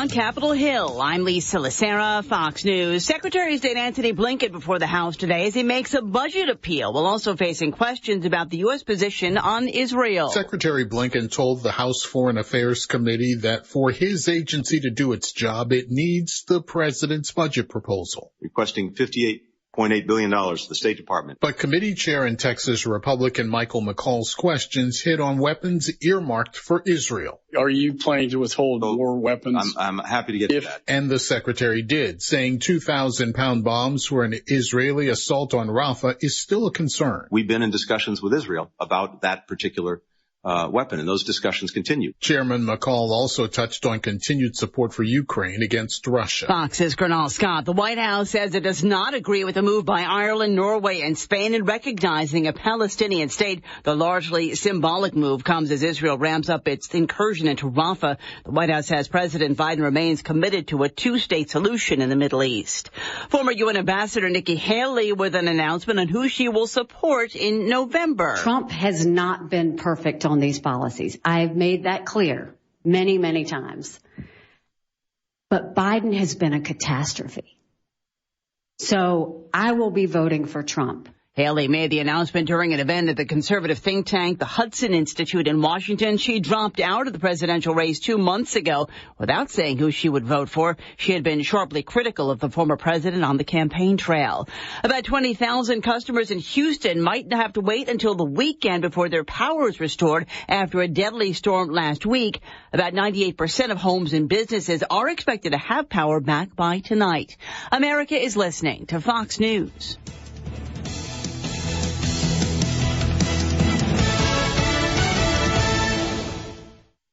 On Capitol Hill, I'm Lisa Lacera, Fox News. Secretary of State Antony Blinken before the House today as he makes a budget appeal, while also facing questions about the U.S. position on Israel. Secretary Blinken told the House Foreign Affairs Committee that for his agency to do its job, it needs the president's budget proposal. Requesting $58.8 billion to the State Department. But committee chair and Texas Republican Michael McCall's questions hit on weapons earmarked for Israel. Are you planning to withhold more weapons? I'm happy to get to that. And the secretary did, saying 2,000-pound bombs for an Israeli assault on Rafah is still a concern. We've been in discussions with Israel about that particular weapon, and those discussions continue. Chairman McCall also touched on continued support for Ukraine against Russia. Fox's Colonel Scott. The White House says it does not agree with the move by Ireland, Norway, and Spain in recognizing a Palestinian state. The largely symbolic move comes as Israel ramps up its incursion into Rafah. The White House says President Biden remains committed to a two-state solution in the Middle East. Former UN Ambassador Nikki Haley with an announcement on who she will support in November. Trump has not been perfect on these policies. I've made that clear many, many times. But Biden has been a catastrophe. So I will be voting for Trump. Haley made the announcement during an event at the conservative think tank, the Hudson Institute in Washington. She dropped out of the presidential race 2 months ago without saying who she would vote for. She had been sharply critical of the former president on the campaign trail. About 20,000 customers in Houston might have to wait until the weekend before their power is restored after a deadly storm last week. About 98% of homes and businesses are expected to have power back by tonight. America is listening to Fox News.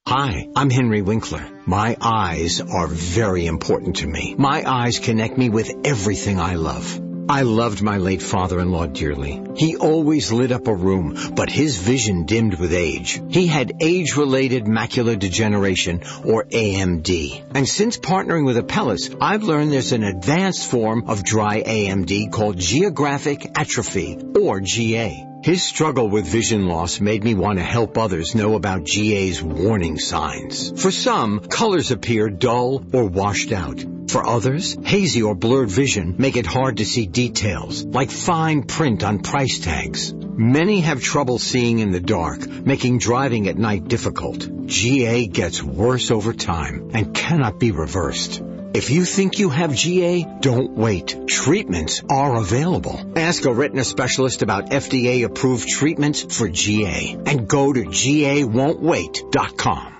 Hi, I'm Henry Winkler. My eyes are very important to me. My eyes connect me with everything I love. I loved my late father-in-law dearly. He always lit up a room, but his vision dimmed with age. He had age-related macular degeneration, or AMD. And since partnering with Apellis, I've learned there's an advanced form of dry AMD called geographic atrophy, or GA. His struggle with vision loss made me want to help others know about GA's warning signs. For some, colors appear dull or washed out. For others, hazy or blurred vision make it hard to see details, like fine print on price tags. Many have trouble seeing in the dark, making driving at night difficult. GA gets worse over time and cannot be reversed. If you think you have GA, don't wait. Treatments are available. Ask a retina specialist about FDA-approved treatments for GA and go to GAWon'tWait.com.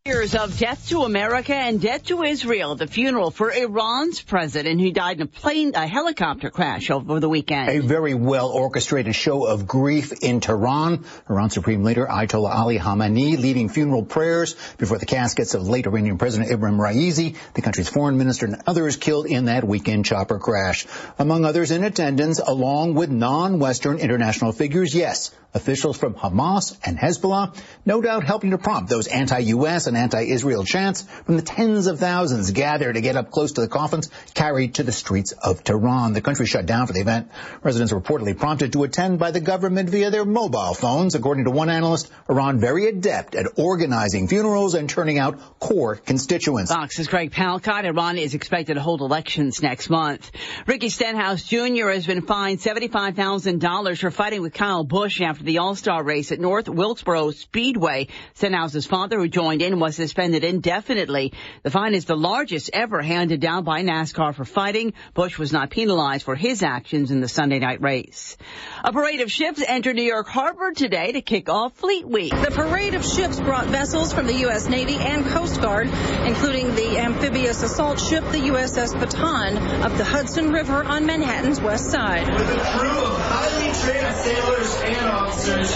Years of death to America and death to Israel. The funeral for Iran's president who died in a helicopter crash over the weekend. A very well-orchestrated show of grief in Tehran. Iran Supreme Leader Ayatollah Ali Khamenei leading funeral prayers before the caskets of late Iranian President Ibrahim Raisi, the country's foreign minister, and others killed in that weekend chopper crash. Among others in attendance, along with non-Western international figures, yes, officials from Hamas and Hezbollah, no doubt helping to prompt those anti-U.S. and anti-Israel chants from the tens of thousands gathered to get up close to the coffins carried to the streets of Tehran. The country shut down for the event. Residents reportedly prompted to attend by the government via their mobile phones. According to one analyst, Iran very adept at organizing funerals and turning out core constituents. Fox's Greg Palcott. Iran is expected to hold elections next month. Ricky Stenhouse Jr. has been fined $75,000 for fighting with Kyle Busch after the All-Star race at North Wilkesboro Speedway. Stenhouse's father, who joined in, was suspended indefinitely. The fine is the largest ever handed down by NASCAR for fighting. Busch was not penalized for his actions in the Sunday night race. A parade of ships entered New York Harbor today to kick off Fleet Week. The parade of ships brought vessels from the U.S. Navy and Coast Guard, including the amphibious assault ship, the USS Baton, up the Hudson River on Manhattan's west side. With a crew of highly trained sailors and officers.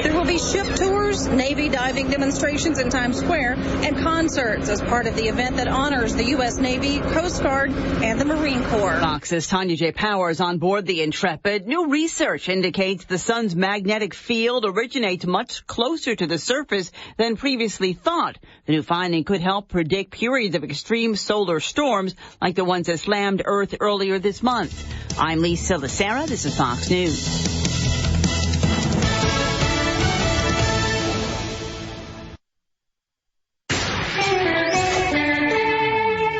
There will be ship tours, Navy diving demonstrations in Times Square, and concerts as part of the event that honors the U.S. Navy, Coast Guard, and the Marine Corps. Fox's Tanya J. Powers on board the Intrepid. New research indicates the sun's magnetic field originates much closer to the surface than previously thought. The new finding could help predict periods of extreme solar storms like the ones that slammed Earth earlier this month. I'm Lisa Lacera. This is Fox News.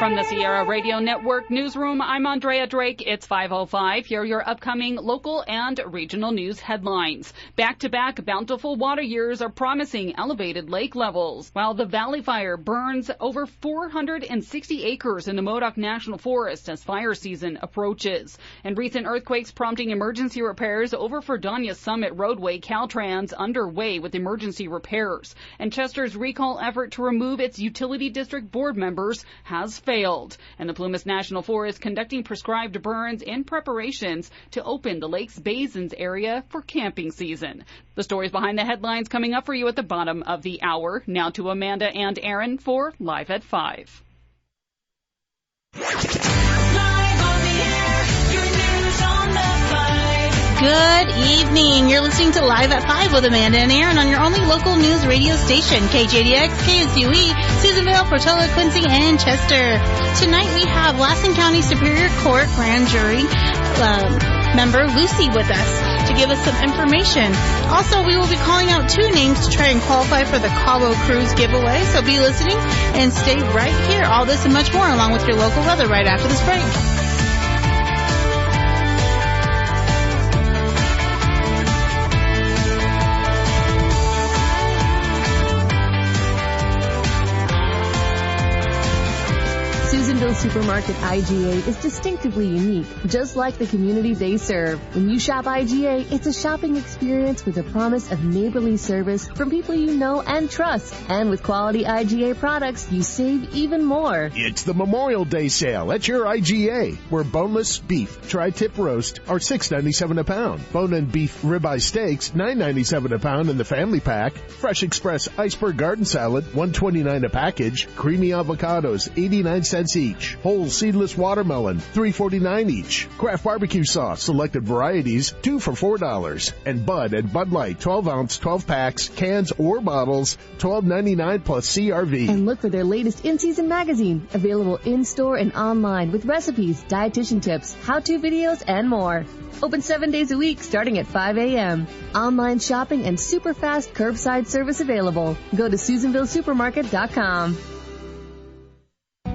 From the Sierra Radio Network Newsroom, I'm Andrea Drake. It's 5:05. Here are your upcoming local and regional news headlines. Back-to-back bountiful water years are promising elevated lake levels, while the Valley Fire burns over 460 acres in the Modoc National Forest as fire season approaches. And recent earthquakes prompting emergency repairs over Fredonia Summit roadway. Caltrans underway with emergency repairs. And Chester's recall effort to remove its utility district board members has failed. And the Plumas National Forest conducting prescribed burns in preparations to open the Lakes Basins area for camping season. The stories behind the headlines coming up for you at the bottom of the hour. Now to Amanda and Aaron for Live at 5. Good evening. You're listening to Live at 5 with Amanda and Aaron on your only local news radio station, KJDX, KSUE, Susanville, Portola, Quincy, and Chester. Tonight we have Lassen County Superior Court Grand Jury member Lucy with us to give us some information. Also, we will be calling out 2 names to try and qualify for the Cabo Cruise giveaway, so be listening and stay right here. All this and much more along with your local weather right after this break. Susanville Supermarket IGA is distinctively unique, just like the community they serve. When you shop IGA, it's a shopping experience with a promise of neighborly service from people you know and trust. And with quality IGA products, you save even more. It's the Memorial Day sale at your IGA, where boneless beef tri-tip roast are $6.97 a pound. Bone-in beef ribeye steaks, $9.97 a pound in the family pack. Fresh Express iceberg garden salad, $1.29 a package. Creamy avocados, 89 cents each. Whole seedless watermelon, $3.49 each. Kraft barbecue sauce, selected varieties, 2 for $4. And Bud and Bud Light, 12-ounce, 12 packs, cans or bottles, $12.99 plus CRV. And look for their latest in-season magazine, available in-store and online with recipes, dietitian tips, how-to videos, and more. Open 7 days a week starting at 5 a.m. Online shopping and super fast curbside service available. Go to SusanvilleSupermarket.com.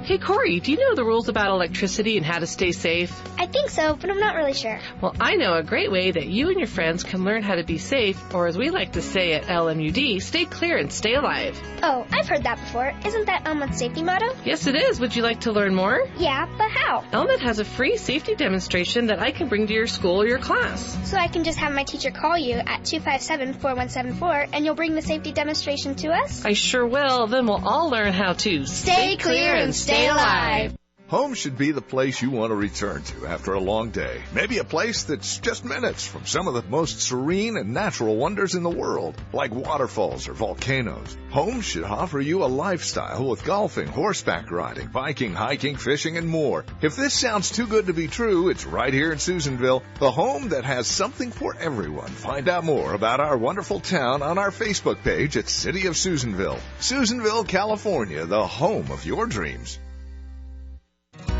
Hey, Corey, do you know the rules about electricity and how to stay safe? I think so, but I'm not really sure. Well, I know a great way that you and your friends can learn how to be safe, or as we like to say at LMUD, stay clear and stay alive. Oh, I've heard that before. Isn't that Elmet's safety motto? Yes, it is. Would you like to learn more? Yeah, but how? Elmet has a free safety demonstration that I can bring to your school or your class. So I can just have my teacher call you at 257-4174 and you'll bring the safety demonstration to us? I sure will. Then we'll all learn how to stay clear and stay alive. Home should be the place you want to return to after a long day. Maybe a place that's just minutes from some of the most serene and natural wonders in the world, like waterfalls or volcanoes. Home should offer you a lifestyle with golfing, horseback riding, biking, hiking, fishing, and more. If this sounds too good to be true, it's right here in Susanville, the home that has something for everyone. Find out more about our wonderful town on our Facebook page at City of Susanville. Susanville, California, the home of your dreams.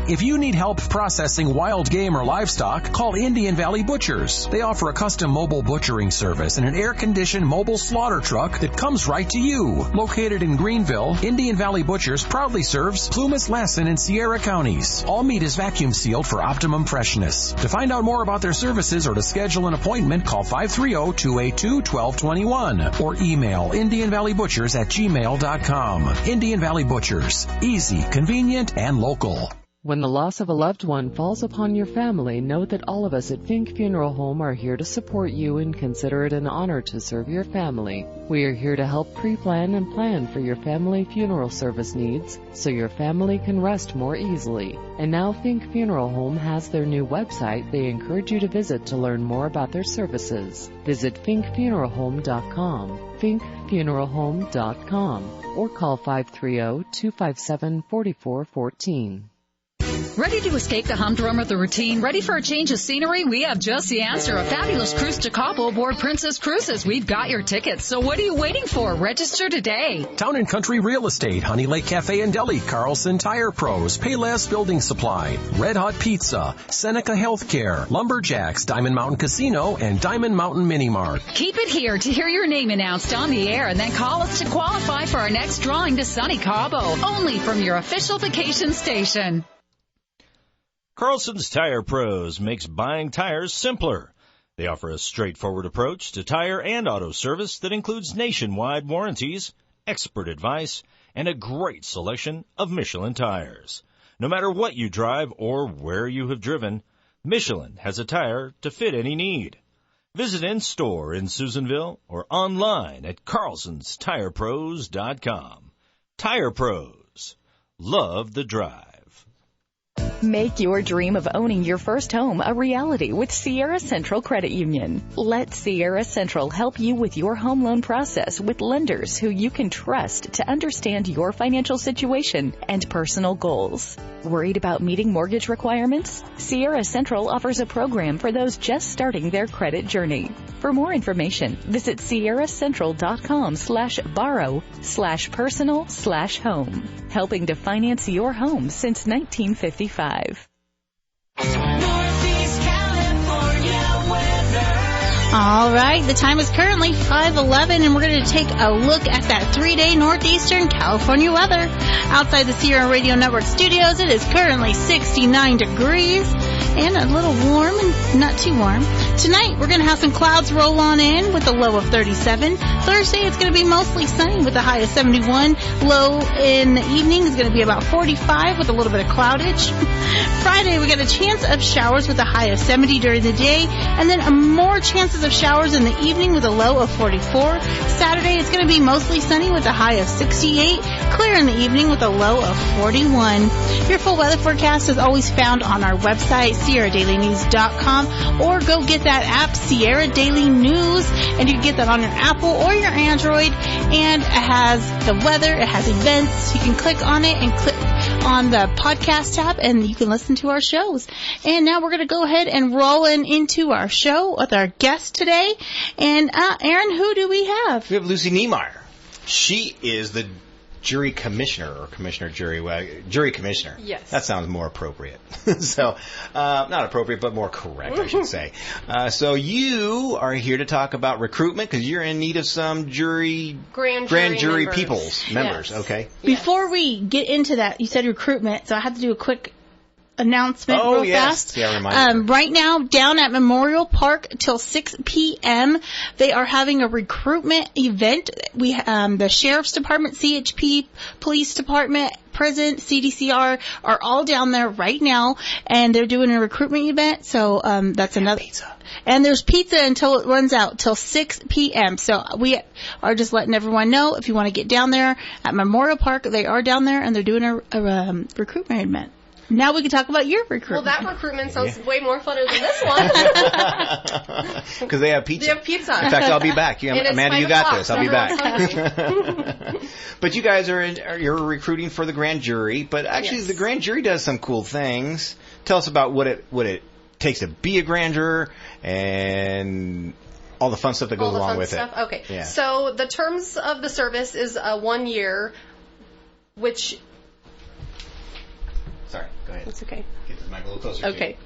If you need help processing wild game or livestock, call Indian Valley Butchers. They offer a custom mobile butchering service and an air-conditioned mobile slaughter truck that comes right to you. Located in Greenville, Indian Valley Butchers proudly serves Plumas, Lassen, and Sierra counties. All meat is vacuum sealed for optimum freshness. To find out more about their services or to schedule an appointment, call 530-282-1221 or email IndianValleyButchers@gmail.com. Indian Valley Butchers. Easy, convenient, and local. When the loss of a loved one falls upon your family, know that all of us at Fink Funeral Home are here to support you and consider it an honor to serve your family. We are here to help pre-plan and plan for your family funeral service needs so your family can rest more easily. And now Fink Funeral Home has their new website they encourage you to visit to learn more about their services. Visit finkfuneralhome.com, finkfuneralhome.com, or call 530-257-4414. Ready to escape the humdrum of the routine? Ready for a change of scenery? We have just the answer. A fabulous cruise to Cabo aboard Princess Cruises. We've got your tickets. So what are you waiting for? Register today. Town and Country Real Estate, Honey Lake Cafe and Deli, Carlson Tire Pros, Payless Building Supply, Red Hot Pizza, Seneca Healthcare, Lumberjacks, Diamond Mountain Casino, and Diamond Mountain Mini Mart. Keep it here to hear your name announced on the air and then call us to qualify for our next drawing to sunny Cabo. Only from your official vacation station. Carlson's Tire Pros makes buying tires simpler. They offer a straightforward approach to tire and auto service that includes nationwide warranties, expert advice, and a great selection of Michelin tires. No matter what you drive or where you have driven, Michelin has a tire to fit any need. Visit in-store in Susanville or online at carlsonstirepros.com. Tire Pros. Love the drive. Make your dream of owning your first home a reality with Sierra Central Credit Union. Let Sierra Central help you with your home loan process with lenders who you can trust to understand your financial situation and personal goals. Worried about meeting mortgage requirements? Sierra Central offers a program for those just starting their credit journey. For more information, visit sierracentral.com/borrow/personal/home. Helping to finance your home since 1955. Northeast California weather. All right, the time is currently 5:11, and we're going to take a look at that 3-day Northeastern California weather. Outside the Sierra Radio Network studios, it is currently 69 degrees and a little warm and not too warm. Tonight, we're going to have some clouds roll on in with a low of 37. Thursday, it's going to be mostly sunny with a high of 71. Low in the evening is going to be about 45 with a little bit of cloudage. Friday, we get a chance of showers with a high of 70 during the day, and then more chances of showers in the evening with a low of 44. Saturday, it's going to be mostly sunny with a high of 68. Clear in the evening with a low of 41. Your full weather forecast is always found on our website, SierraDailyNews.com, or go get that app, Sierra Daily News, and you can get that on your Apple or your Android, and it has the weather, it has events. You can click on it and click on the podcast tab, and you can listen to our shows. And now we're going to go ahead and roll into our show with our guest today. And Aaron, who do we have? We have Lucy Niemeyer. She is the jury commissioner, or jury commissioner. Yes. That sounds more appropriate. So, not appropriate, but more correct, I should say. So you are here to talk about recruitment because you're in need of some grand jury members. Yes. Okay. Before we get into that, you said recruitment, so I had to do a quick announcement real fast. Yeah, right now, down at Memorial Park till 6 p.m., they are having a recruitment event. We the Sheriff's Department, CHP, Police Department, Prison, CDCR are all down there right now, and they're doing a recruitment event. So that's another. Pizza. And there's pizza until it runs out, till 6 p.m. So we are just letting everyone know if you want to get down there at Memorial Park, they are down there, and they're doing a recruitment event. Now we can talk about your recruitment. Well, that recruitment sounds way more funner than this one. Because they have pizza. They have pizza. In fact, I'll be back. Amanda, you got this. I'll be back. But you guys you're recruiting for the grand jury. But actually, the grand jury does some cool things. Tell us about what it takes to be a grand juror and all the fun stuff that goes along with it. Okay. Yeah. So the terms of the service is 1 year, which... Sorry, go ahead. It's okay. Get the mic a little closer. Okay.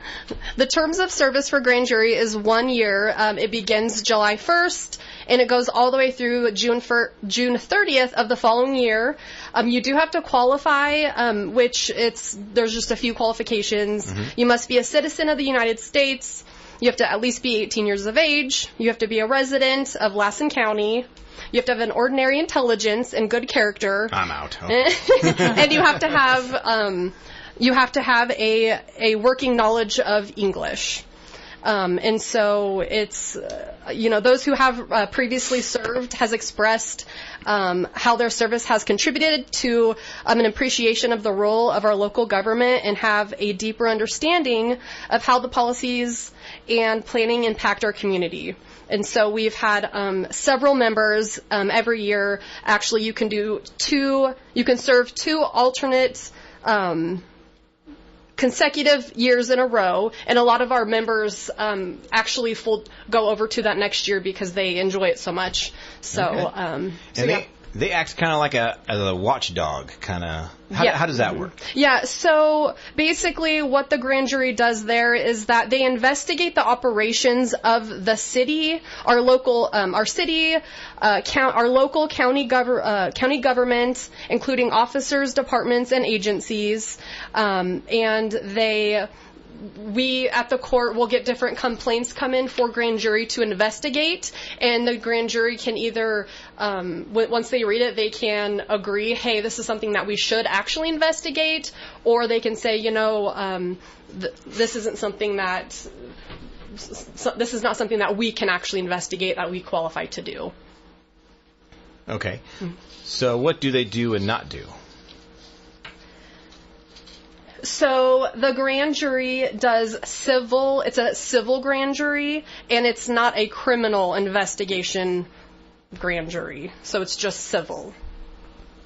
The terms of service for grand jury is 1 year. It begins July 1st, and it goes all the way through June 30th of the following year. You do have to qualify, there's just a few qualifications. Mm-hmm. You must be a citizen of the United States. You have to at least be 18 years of age. You have to be a resident of Lassen County. You have to have an ordinary intelligence and good character. I'm out. Oh. And you have to have a working knowledge of English. And so it's, those who have previously served has expressed how their service has contributed to an appreciation of the role of our local government and have a deeper understanding of how the policies and planning impact our community. And so we've had several members every year. Actually, you can serve two alternate consecutive years in a row, and a lot of our members actually go over to that next year because they enjoy it so much. So, They act kind of like a watchdog, kind of. How does that work? Yeah, so basically what the grand jury does there is that they investigate the operations of the city, our local county government, including officers, departments, and agencies, and we at the court will get different complaints come in for grand jury to investigate, and the grand jury can either, once they read it, they can agree, hey, this is something that we should actually investigate, or they can say, this isn't something that, this is not something that we can actually investigate, that we qualify to do. Okay. So what do they do and not do? So the grand jury does civil, it's a civil grand jury, and it's not a criminal investigation grand jury. So it's just civil.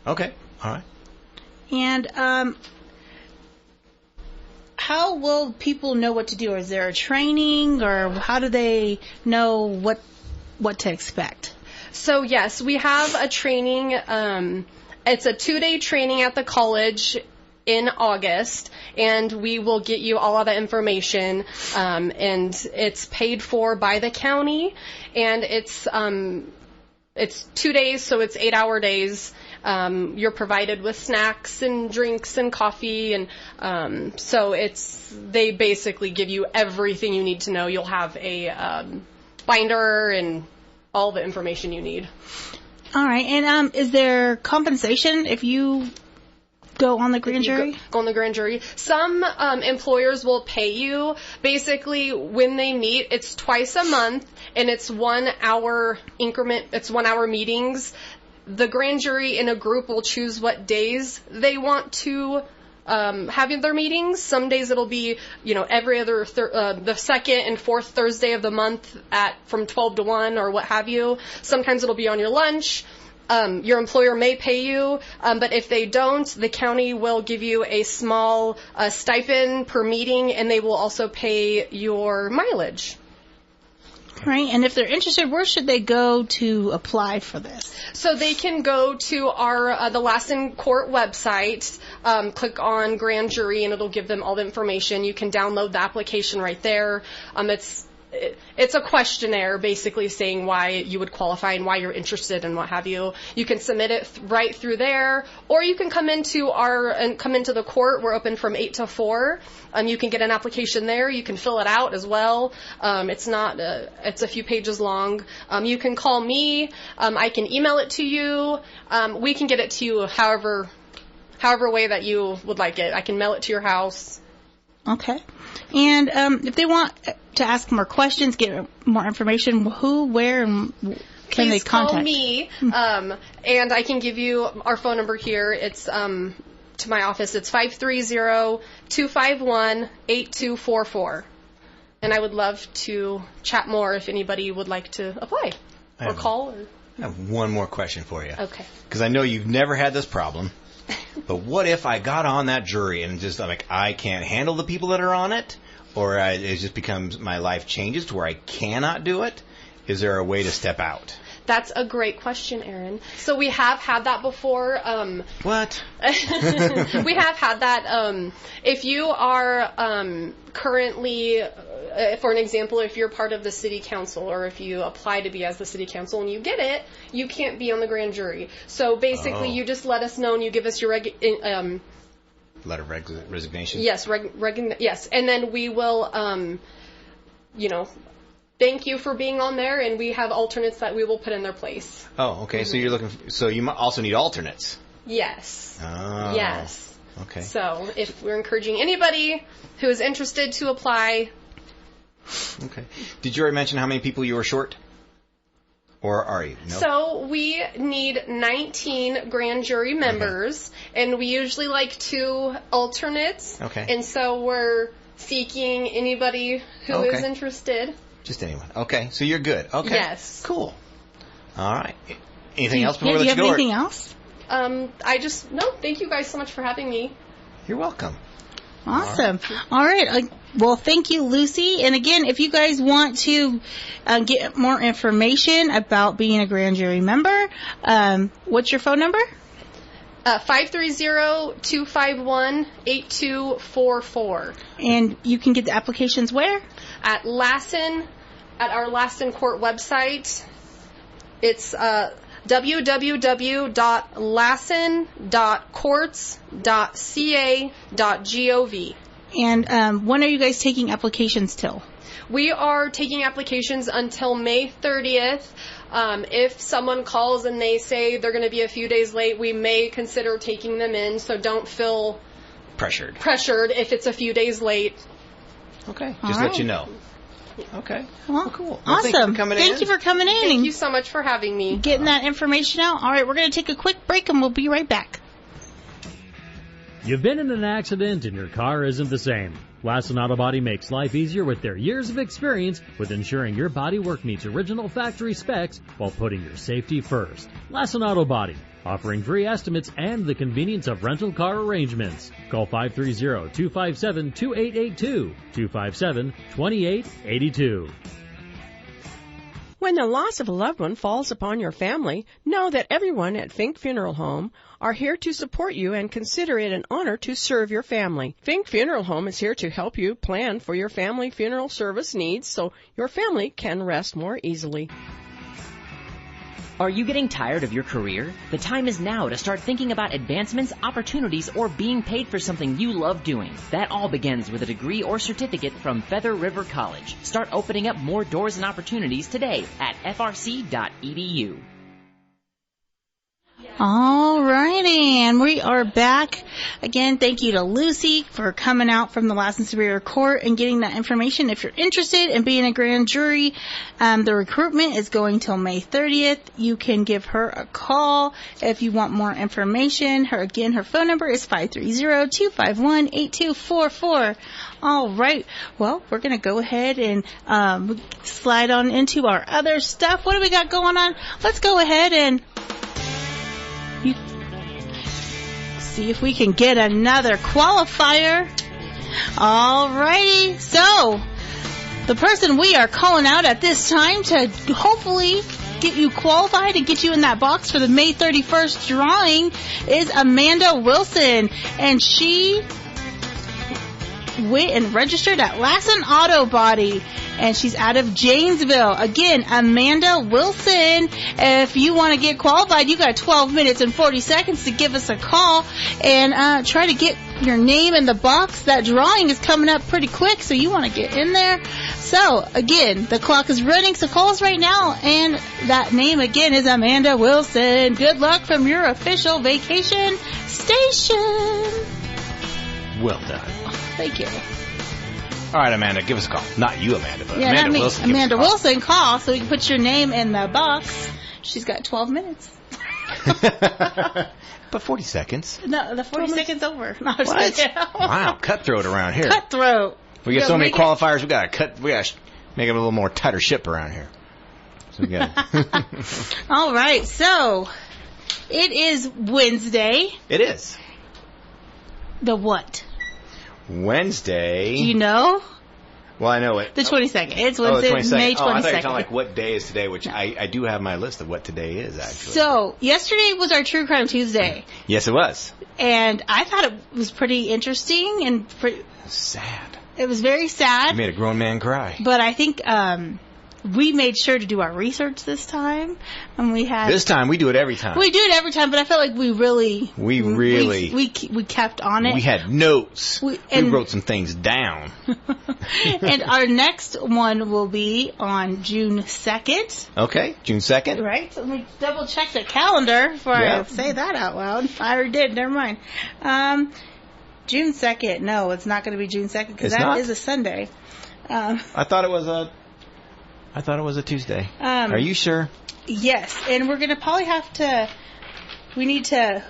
Okay. All right. And how will people know what to do? Is there a training, or how do they know what to expect? So yes, we have a training. It's a 2-day training at the college in August, and we will get you all of that information, and it's paid for by the county, and it's 2 days, so it's 8-hour days. You're provided with snacks and drinks and coffee, and so they basically give you everything you need to know. You'll have a binder and all the information you need. All right, and is there compensation if you go on the grand jury? Go on the grand jury. Some employers will pay you. Basically, when they meet, it's twice a month, and it's 1 hour increment. It's 1 hour meetings. The grand jury in a group will choose what days they want to have their meetings. Some days it'll be, every other the second and fourth Thursday of the month from 12 to 1 or what have you. Sometimes it'll be on your lunch. Your employer may pay you, but if they don't, the county will give you a small stipend per meeting, and they will also pay your mileage. Right, and if they're interested, where should they go to apply for this? So they can go to the Lassen Court website, click on Grand Jury, and it'll give them all the information. You can download the application right there. It's a questionnaire basically saying why you would qualify and why you're interested and what have you. You can submit it right through there, or you can come into the court. We're open from 8 to 4. You can get an application there. You can fill it out as well. It's a few pages long. You can call me. I can email it to you. We can get it to you however way that you would like it. I can mail it to your house. Okay. And if they want to ask more questions, get more information, who, where, and can they contact? Call me, and I can give you our phone number here. It's to my office. It's 530-251-8244. And I would love to chat more if anybody would like to apply or call. I have one more question for you. Okay. Because I know you've never had this problem. But what if I got on that jury and just I can't handle the people that are on it, or it just becomes my life changes to where I cannot do it? Is there a way to step out? That's a great question, Aaron. So we have had that before. What? We have had that. If you are currently, for an example, if you're part of the city council, or if you apply to be as the city council and you get it, you can't be on the grand jury. So basically, you just let us know and you give us your letter of resignation. Yes, yes, and then we will, thank you for being on there, and we have alternates that we will put in their place. Oh, okay. Mm-hmm. So you also need alternates. Yes. Oh. Yes. Okay. So if we're encouraging anybody who is interested to apply. Okay. Did you already mention how many people you were short? Or are you? No? So we need 19 grand jury members, and we usually like 2 alternates. Okay. And so we're seeking anybody who is interested. Just anyone. Okay. So you're good. Okay. Yes. Cool. All right. Anything else before we let you go? Do you have anything else? Thank you guys so much for having me. You're welcome. Awesome. All right. Well, thank you, Lucy. And again, if you guys want to get more information about being a grand jury member, what's your phone number? 530-251-8244. And you can get the applications where? At our Lassen Court website. It's www.lassen.courts.ca.gov. And when are you guys taking applications till? We are taking applications until May 30th. If someone calls and they say they're going to be a few days late, we may consider taking them in, so don't feel pressured if it's a few days late. Okay, just let you know. Okay. Well, cool. Well, awesome. Thank you for coming in. Thank you so much for having me. Getting that information out. All right, we're going to take a quick break and we'll be right back. You've been in an accident and your car isn't the same. Lassen Auto Body makes life easier with their years of experience with ensuring your bodywork meets original factory specs while putting your safety first. Lassen Auto Body, offering free estimates and the convenience of rental car arrangements. Call 530-257-2882, 257-2882. When the loss of a loved one falls upon your family, know that everyone at Fink Funeral Home are here to support you and consider it an honor to serve your family. Fink Funeral Home is here to help you plan for your family funeral service needs so your family can rest more easily. Are you getting tired of your career? The time is now to start thinking about advancements, opportunities, or being paid for something you love doing. That all begins with a degree or certificate from Feather River College. Start opening up more doors and opportunities today at frc.edu. All righty, and we are back. Again, thank you to Lucy for coming out from the Lassen Superior Court and getting that information. If you're interested in being a grand jury, the recruitment is going till May 30th. You can give her a call if you want more information. Her phone number is 530-251-8244. All right, well, we're going to go ahead and slide on into our other stuff. What do we got going on? Let's go ahead and see if we can get another qualifier. Alrighty, so the person we are calling out at this time to hopefully get you qualified and get you in that box for the May 31st drawing is Amanda Wilson, and she went and registered at Lassen Auto Body, and she's out of Janesville. Again, Amanda Wilson. If you want to get qualified, you got 12 minutes and 40 seconds to give us a call and try to get your name in the box. That drawing is coming up pretty quick, so you want to get in there. So, again, the clock is running, so call us right now, and that name again is Amanda Wilson. Good luck from your official vacation station. Well done. Thank you. All right, Amanda, give us a call. Not you, Amanda, but Yeah, Amanda not me. Wilson. Amanda Wilson, call so we can put your name in the box. She's got 12 minutes. But 40 seconds. No, the 40 seconds over. No, What? Wow, cutthroat around here. Cutthroat. We got so many qualifiers. We got to make it a little more tighter ship around here. So we got. All right, so it is Wednesday. It is The what? Wednesday. Do you know? Well, I know it. The 22nd. It's Oh, the Wednesday, 22nd. May 22nd. Oh, I thought you were talking like what day is today, which I do have my list of what today is, actually. So, yesterday was our True Crime Tuesday. Yes, it was. And I thought it was pretty interesting and sad. It was very sad. You made a grown man cry. But I think we made sure to do our research this time, and we had. This time we do it every time. We do it every time, but I felt like we kept on it. We had notes. We wrote some things down. And our next one will be on June 2nd. Okay, June 2nd. Right. So let me double check the calendar before I say that out loud. I already did. Never mind. June 2nd. No, it's not going to be June 2nd because that is a Sunday. I thought it was a Tuesday. Are you sure? Yes, and we're going to probably have to. We need to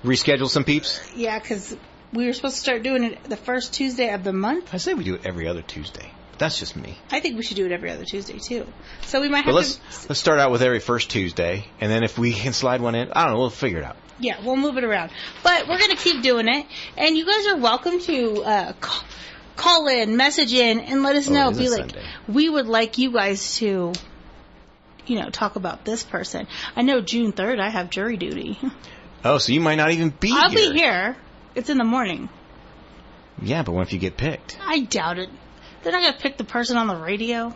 reschedule some peeps. Yeah, because we were supposed to start doing it the first Tuesday of the month. I say we do it every other Tuesday. That's just me. I think we should do it every other Tuesday too. So we might have let's start out with every first Tuesday, and then if we can slide one in, I don't know. We'll figure it out. Yeah, we'll move it around. But we're going to keep doing it. And you guys are welcome to call in, message in, and let us know. Be like, Sunday. We would like you guys to, talk about this person. I know June 3rd I have jury duty. Oh, so you might not even be here. I'll be here. It's in the morning. Yeah, but what if you get picked? I doubt it. They're not going to pick the person on the radio.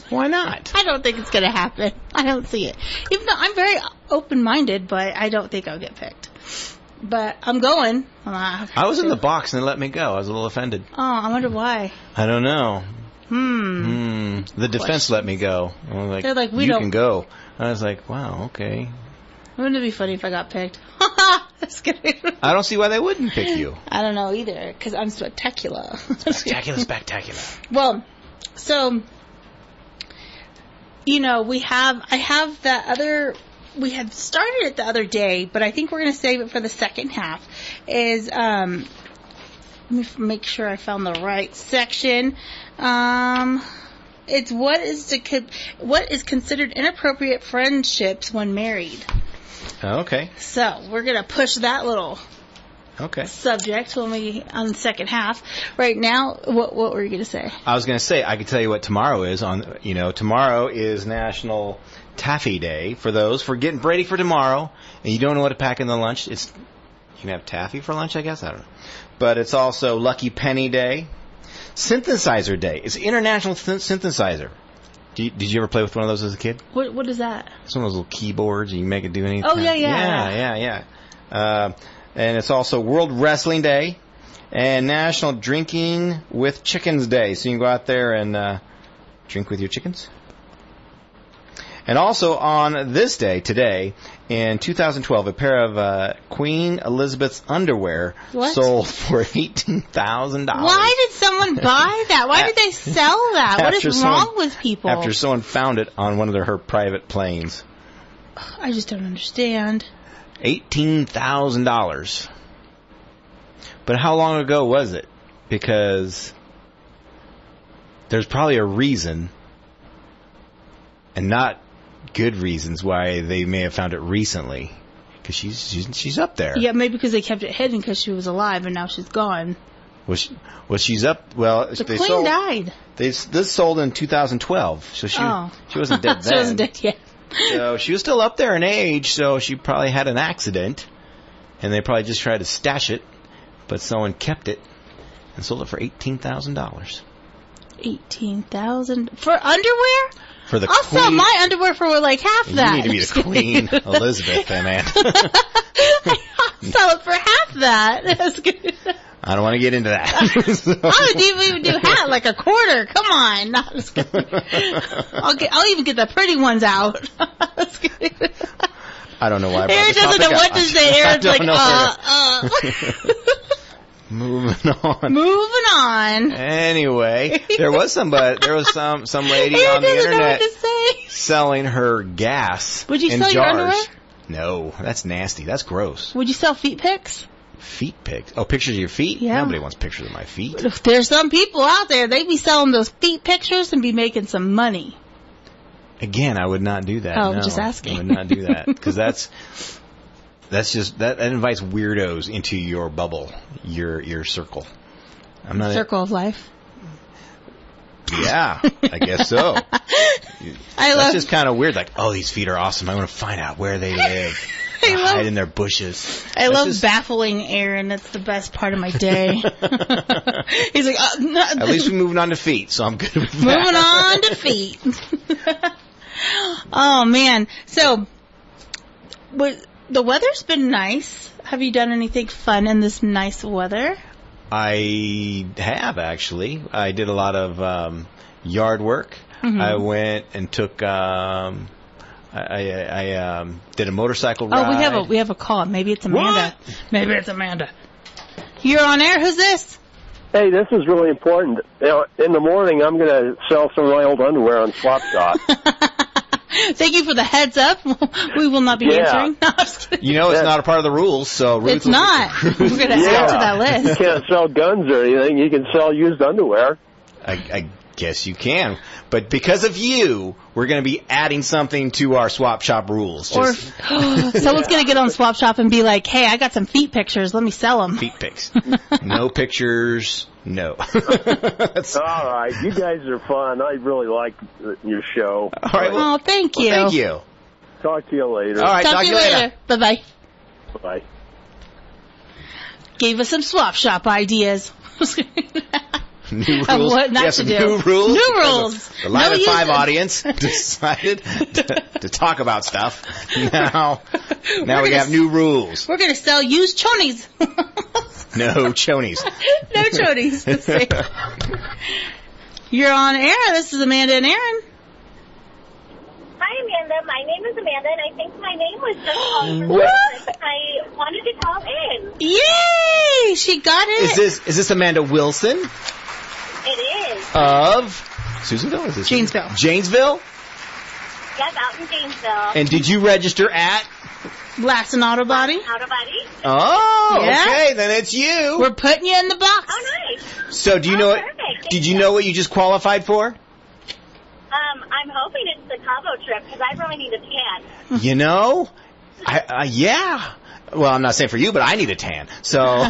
Why not? I don't think it's going to happen. I don't see it. Even though I'm very open-minded, but I don't think I'll get picked. But I'm going. I was in the box and they let me go. I was a little offended. Oh, I wonder why. I don't know. The defense let me go. They're like, you can go. I was like, wow, okay. Wouldn't it be funny if I got picked? Just kidding. I don't see why they wouldn't pick you. I don't know either, because I'm spectacular. Spectacular. Well, so, we had started it the other day, but I think we're going to save it for the second half, let me make sure I found the right section. It's what is considered inappropriate friendships when married. Okay. So we're gonna push that little subject on the second half. Right now, what were you gonna say? I was gonna say I could tell you what tomorrow is. Tomorrow is National Taffy Day for getting ready for tomorrow, and you don't know what to pack in the lunch. You can have taffy for lunch, I guess. I don't know, but it's also Lucky Penny Day, Synthesizer Day. It's International Synthesizer. Did you ever play with one of those as a kid? What is that? It's one of those little keyboards, and you can make it do anything. Oh, yeah. Yeah. And it's also World Wrestling Day and National Drinking with Chickens Day. So you can go out there and drink with your chickens. And also on this day, today, in 2012, a pair of Queen Elizabeth's underwear sold for $18,000. Why did someone buy that? Why did they sell that? What is wrong with people? After someone found it on one of her private planes. I just don't understand. $18,000. But how long ago was it? Because there's probably a reason, and not good reasons, why they may have found it recently. Because she's up there. Yeah, maybe because they kept it hidden because she was alive and now she's gone. She's up. Well, the Queen died. This sold in 2012, so she wasn't dead then. She wasn't dead yet. So she was still up there in age, so she probably had an accident, and they probably just tried to stash it, but someone kept it and sold it for $18,000. $18,000 for underwear? For the I'll Queen. sell my underwear for like half that. You need to be the Queen Elizabeth, man. I'll sell it for half that. That's good. I don't want to get into that. I would even do half, like a quarter. Come on. I'll even get the pretty ones out. I don't know why. Aaron doesn't know what to say. Aaron's like, Moving on. Moving on. Anyway, there was some lady on the internet selling her gas. Would you in sell jars. your underwear? No, that's nasty. That's gross. Would you sell feet pics? Feet pics? Oh, pictures of your feet? Yeah. Nobody wants pictures of my feet. There's some people out there, they be selling those feet pictures and be making some money. Again, I would not do that. Oh, no, just asking. I would not do that because that invites weirdos into your bubble, your circle. I'm not circle of life. Yeah, I guess so. That's just kind of weird. Like, oh, these feet are awesome. I want to find out where they live. Hide in their bushes. I love baffling Aaron. That's the best part of my day. He's like, at least we're moving on to feet, so I'm good with that. Moving on to feet. Oh, man. So, the weather's been nice. Have you done anything fun in this nice weather? I have, actually. I did a lot of yard work. Mm-hmm. I went and took... I did a motorcycle ride. Oh, we have a call. Maybe it's Amanda. What? Maybe it's Amanda. You're on air. Who's this? Hey, this is really important. In the morning, I'm going to sell some of my old underwear on Swap Shop. Thank you for the heads up. We will not be answering. No, it's not a part of the rules, so Ruth it's not. We're going to add to that list. You can't sell guns or anything. You can sell used underwear. I guess you can. But because of you, we're going to be adding something to our swap shop rules. Or someone's going to get on Swap Shop and be like, hey, I got some feet pictures. Let me sell them. Feet pics. No pictures. No. All right. You guys are fun. I really like your show. All right. Well, thank you. Well, thank you. Talk to you later. All right. Talk to you later. Bye-bye. Bye. Gave us some Swap Shop ideas. New rules. Of what not we have to some do. New rules. New rules. The Live at 5 using. audience decided to talk about stuff. Now we have new rules. We're going to sell used chonies. No chonies. No chonies. You're on air. This is Amanda and Aaron. Hi, Amanda. My name is Amanda, and I think my name was just called for but I wanted to call in. Yay! She got it. Is this Amanda Wilson? It is. Of Susanville? Is this Janesville. Janesville? Yes, out in Janesville. And did you register at? Lassen Auto Body. Auto Body. Oh, Yeah. okay. Then it's you. We're putting you in the box. Oh, nice. So do you know? Perfect. Did you know what you just qualified for? I'm hoping it's the Cabo trip because I really need a tan. You know, yeah. Well, I'm not saying for you, but I need a tan. So,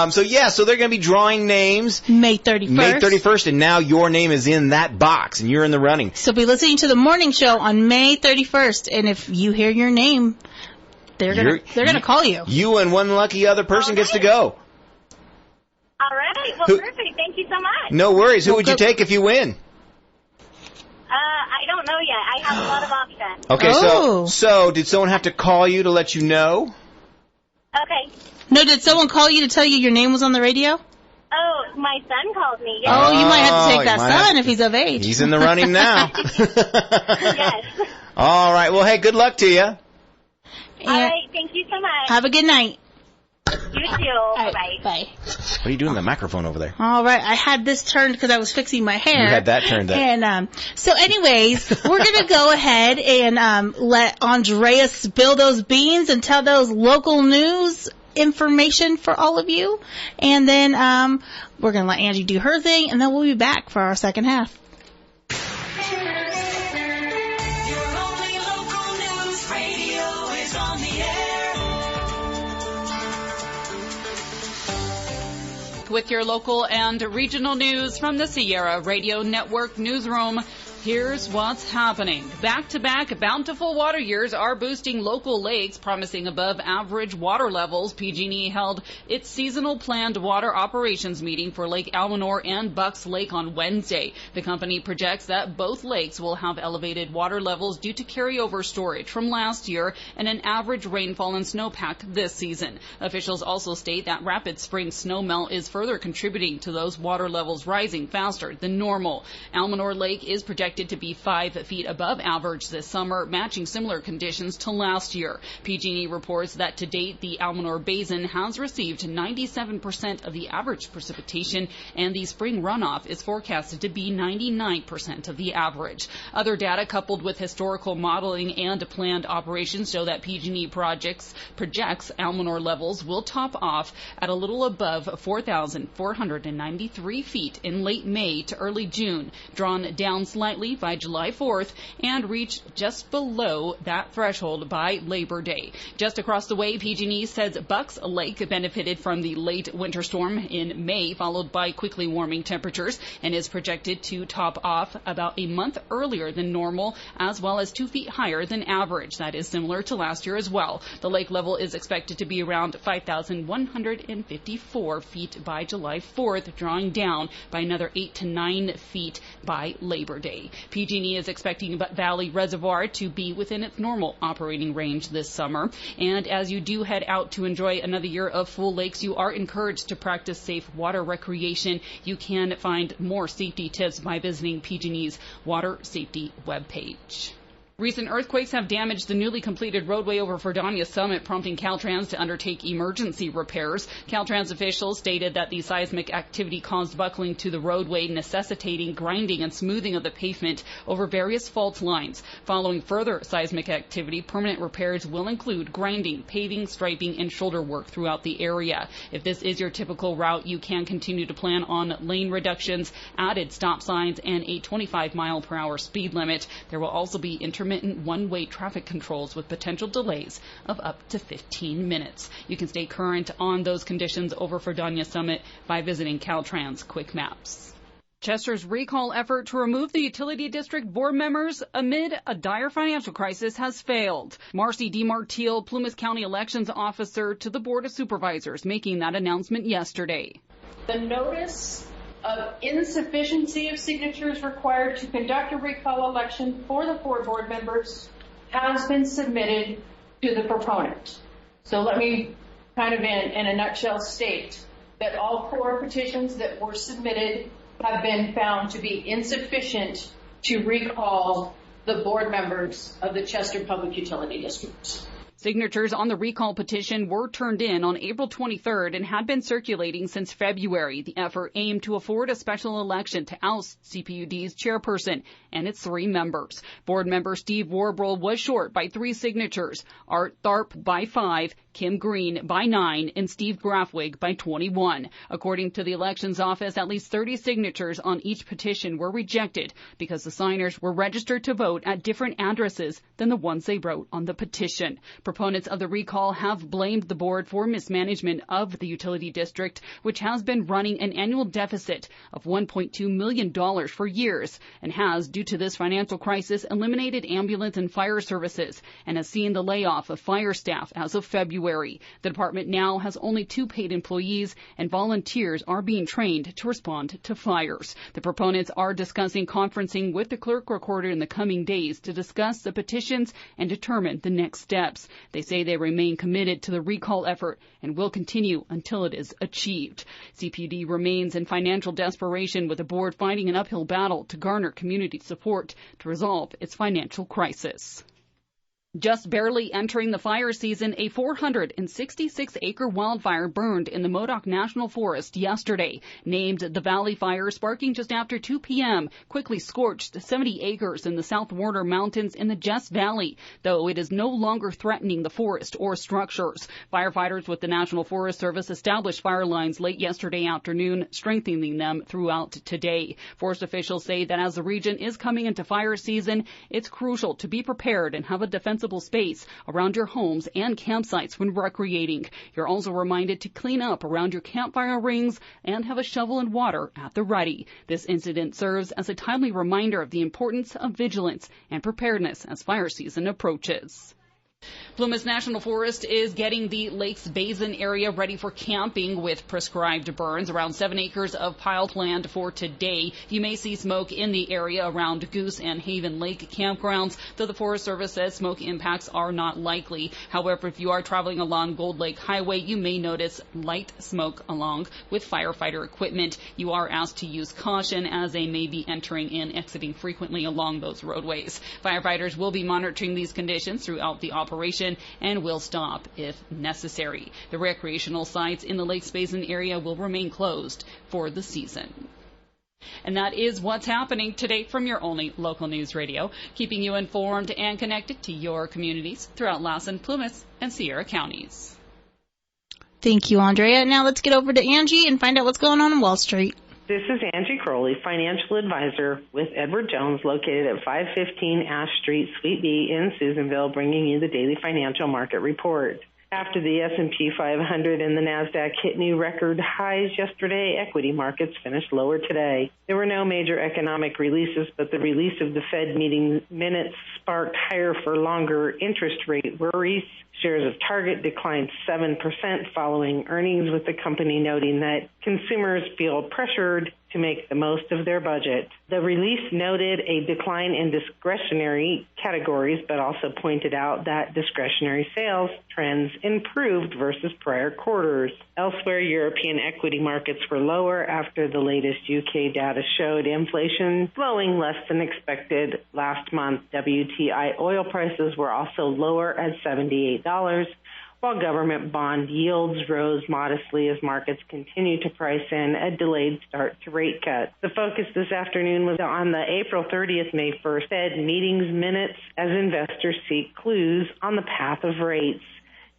so they're going to be drawing names May 31st. May 31st, and now your name is in that box, and you're in the running. So be listening to the morning show on May 31st, and if you hear your name, they're gonna call you. You and one lucky other person gets to go. All right. Well, perfect. Thank you so much. No worries. Who would you take if you win? I don't know yet. I have a lot of options. Okay, so did someone have to call you to let you know? Okay. No, did someone call you to tell you your name was on the radio? Oh, my son called me. Yes. Oh, you might have to take that son if he's of age. He's in the running now. Yes. All right. Well, hey, good luck to you. All right. Thank you so much. Have a good night. You too. Bye. Bye. What are you doing with the microphone over there? All right, I had this turned because I was fixing my hair. You had that turned up. And so anyways, we're going to go ahead and let Andrea spill those beans and tell those local news information for all of you. And then we're going to let Angie do her thing, and then we'll be back for our second half. With your local and regional news from the Sierra Radio Network newsroom. Here's what's happening. Back-to-back bountiful water years are boosting local lakes, promising above-average water levels. PG&E held its seasonal planned water operations meeting for Lake Almanor and Bucks Lake on Wednesday. The company projects that both lakes will have elevated water levels due to carryover storage from last year and an average rainfall and snowpack this season. Officials also state that rapid spring snowmelt is further contributing to those water levels rising faster than normal. Almanor Lake is projected to be 5 feet above average this summer, matching similar conditions to last year. PG&E reports that to date, the Almanor Basin has received 97% of the average precipitation, and the spring runoff is forecasted to be 99% of the average. Other data coupled with historical modeling and planned operations show that PG&E projects Almanor levels will top off at a little above 4,493 feet in late May to early June, drawn down slightly by July 4th and reach just below that threshold by Labor Day. Just across the way, PG&E says Bucks Lake benefited from the late winter storm in May, followed by quickly warming temperatures, and is projected to top off about a month earlier than normal, as well as 2 feet higher than average. That is similar to last year as well. The lake level is expected to be around 5,154 feet by July 4th, drawing down by another 8 to 9 feet by Labor Day. PG&E is expecting Valley Reservoir to be within its normal operating range this summer. And as you do head out to enjoy another year of full lakes, you are encouraged to practice safe water recreation. You can find more safety tips by visiting PG&E's water safety webpage. Recent earthquakes have damaged the newly completed roadway over Fredonia Summit, prompting Caltrans to undertake emergency repairs. Caltrans officials stated that the seismic activity caused buckling to the roadway, necessitating grinding and smoothing of the pavement over various fault lines. Following further seismic activity, permanent repairs will include grinding, paving, striping, and shoulder work throughout the area. If this is your typical route, you can continue to plan on lane reductions, added stop signs, and a 25-mile-per-hour speed limit. There will also be intermittent one-way traffic controls with potential delays of up to 15 minutes. You can stay current on those conditions over Fredonia Summit by visiting Caltrans Quick Maps. Chester's recall effort to remove the utility district board members amid a dire financial crisis has failed. Marcy DeMartile, Plumas County Elections Officer to the Board of Supervisors, making that announcement yesterday. The notice of insufficiency of signatures required to conduct a recall election for the 4 board members has been submitted to the proponent. So let me kind of in a nutshell state that all 4 petitions that were submitted have been found to be insufficient to recall the board members of the Chester Public Utility District. Signatures on the recall petition were turned in on April 23rd and had been circulating since February. The effort aimed to afford a special election to oust CPUD's chairperson and its 3 members. Board member Steve Warbrell was short by 3 signatures, Art Tharp by 5, Kim Green by 9, and Steve Grafwig by 21. According to the elections office, at least 30 signatures on each petition were rejected because the signers were registered to vote at different addresses than the ones they wrote on the petition. Proponents of the recall have blamed the board for mismanagement of the utility district, which has been running an annual deficit of $1.2 million for years and has, due to this financial crisis, eliminated ambulance and fire services and has seen the layoff of fire staff as of February. The department now has only 2 paid employees, and volunteers are being trained to respond to fires. The proponents are discussing conferencing with the clerk recorder in the coming days to discuss the petitions and determine the next steps. They say they remain committed to the recall effort and will continue until it is achieved. CPUD remains in financial desperation, with the board fighting an uphill battle to garner community support to resolve its financial crisis. Just barely entering the fire season, a 466-acre wildfire burned in the Modoc National Forest yesterday. Named the Valley Fire, sparking just after 2 p.m., quickly scorched 70 acres in the South Warner Mountains in the Jess Valley, though it is no longer threatening the forest or structures. Firefighters with the National Forest Service established fire lines late yesterday afternoon, strengthening them throughout today. Forest officials say that as the region is coming into fire season, it's crucial to be prepared and have a defensible space around your homes and campsites when recreating. You're also reminded to clean up around your campfire rings and have a shovel and water at the ready. This incident serves as a timely reminder of the importance of vigilance and preparedness as fire season approaches. Plumas National Forest is getting the Lakes Basin area ready for camping with prescribed burns. Around 7 acres of piled land for today. You may see smoke in the area around Goose and Haven Lake campgrounds, though the Forest Service says smoke impacts are not likely. However, if you are traveling along Gold Lake Highway, you may notice light smoke along with firefighter equipment. You are asked to use caution as they may be entering and exiting frequently along those roadways. Firefighters will be monitoring these conditions throughout the operation and will stop if necessary. The recreational sites in the Lakes Basin area will remain closed for the season. And that is what's happening today from your only local news radio, keeping you informed and connected to your communities throughout Lassen, Plumas, and Sierra counties. Thank you, Andrea. Now let's get over to Angie and find out what's going on in Wall Street. This is Angie Crowley, financial advisor with Edward Jones, located at 515 Ash Street, Suite B in Susanville, bringing you the daily financial market report. After the S&P 500 and the NASDAQ hit new record highs yesterday, equity markets finished lower today. There were no major economic releases, but the release of the Fed meeting minutes sparked higher for longer interest rate worries. Shares of Target declined 7% following earnings, with the company noting that consumers feel pressured to make the most of their budget. The release noted a decline in discretionary categories, but also pointed out that discretionary sales trends improved versus prior quarters. Elsewhere, European equity markets were lower after the latest UK data showed inflation slowing less than expected last month. WTI oil prices were also lower at $78, while government bond yields rose modestly as markets continue to price in a delayed start to rate cuts. The focus this afternoon was on the April 30th, May 1st Fed meetings minutes as investors seek clues on the path of rates.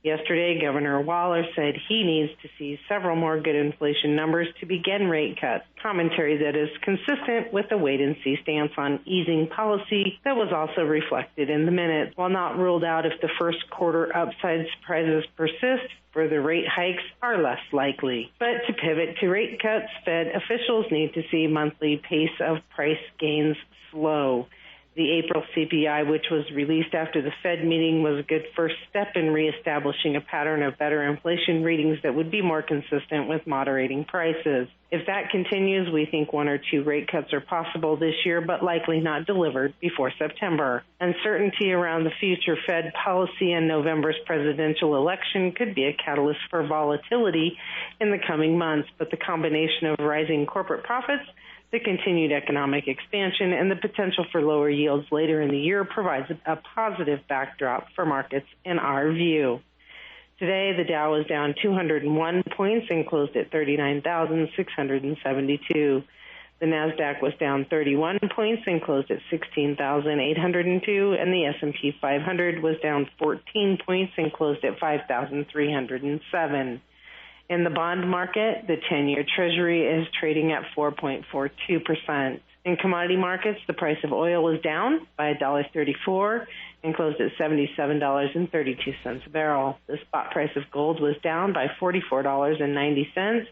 Yesterday, Governor Waller said he needs to see several more good inflation numbers to begin rate cuts, commentary that is consistent with the wait-and-see stance on easing policy that was also reflected in the minutes. While not ruled out if the first quarter upside surprises persist, further rate hikes are less likely. But to pivot to rate cuts, Fed officials need to see monthly pace of price gains slow. The April CPI, which was released after the Fed meeting, was a good first step in reestablishing a pattern of better inflation readings that would be more consistent with moderating prices. If that continues, we think 1 or 2 rate cuts are possible this year, but likely not delivered before September. Uncertainty around the future Fed policy and November's presidential election could be a catalyst for volatility in the coming months, but the combination of rising corporate profits, the continued economic expansion, and the potential for lower yields later in the year provides a positive backdrop for markets in our view. Today, the Dow was down 201 points and closed at 39,672. The Nasdaq was down 31 points and closed at 16,802, and the S&P 500 was down 14 points and closed at 5,307. In the bond market, the 10-year Treasury is trading at 4.42%. In commodity markets, the price of oil was down by $1.34 and closed at $77.32 a barrel. The spot price of gold was down by $44.90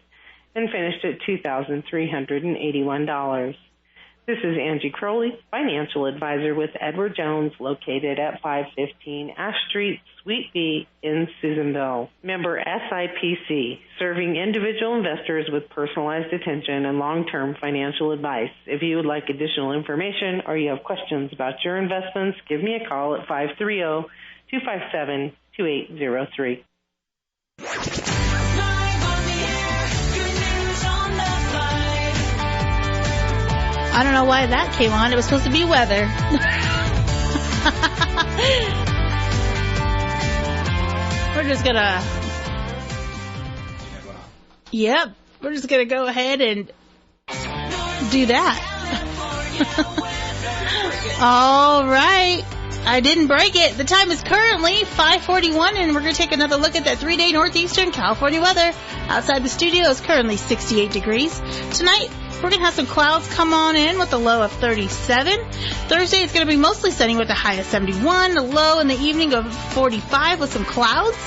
and finished at $2,381. This is Angie Crowley, financial advisor with Edward Jones, located at 515 Ash Street, Suite B in Susanville. Member SIPC, serving individual investors with personalized attention and long-term financial advice. If you would like additional information or you have questions about your investments, give me a call at 530-257-2803. I don't know why that came on. It was supposed to be weather. We're just gonna... Yep. We're just gonna go ahead and do that. All right. I didn't break it. The time is currently 5:41, and we're going to take another look at that 3-day northeastern California weather. Outside the studio is currently 68 degrees. Tonight, we're going to have some clouds come on in with a low of 37. Thursday, it's going to be mostly sunny with a high of 71, a low in the evening of 45 with some clouds.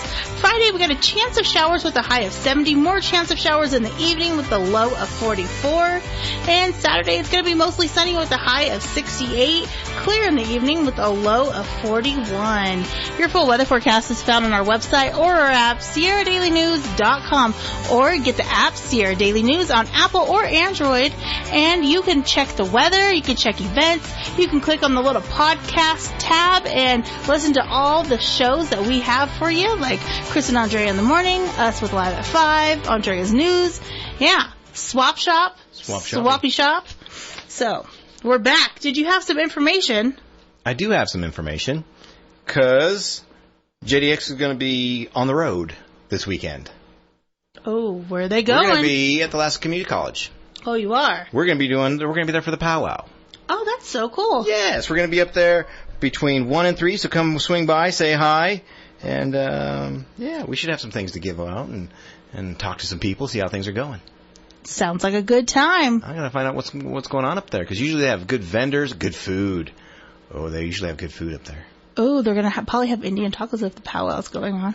Friday, we got a chance of showers with a high of 70, more chance of showers in the evening with a low of 44. And Saturday, it's going to be mostly sunny with a high of 68, clear in the evening with a low of 41. Your full weather forecast is found on our website or our app, SierraDailyNews.com, or get the app Sierra Daily News on Apple or Android, and you can check the weather, you can check events, you can click on the little podcast tab and listen to all the shows that we have for you, like Chris and Andrea in the morning, us with Live at 5, Andrea's News, yeah, Swappy Shop. So, we're back. Did you have some information? I do have some information, because JDX is going to be on the road this weekend. Oh, where are they going? We're going to be at the Lassen Community College. Oh, you are? We're going to be there for the powwow. Oh, that's so cool. Yes, we're going to be up there between 1 and 3, so come swing by, say hi, and yeah, we should have some things to give out and talk to some people, see how things are going. Sounds like a good time. I'm going to find out what's going on up there, because usually they have good vendors, good food. Oh, they usually have good food up there. Oh, they're going to probably have Indian tacos if the powwow's going on.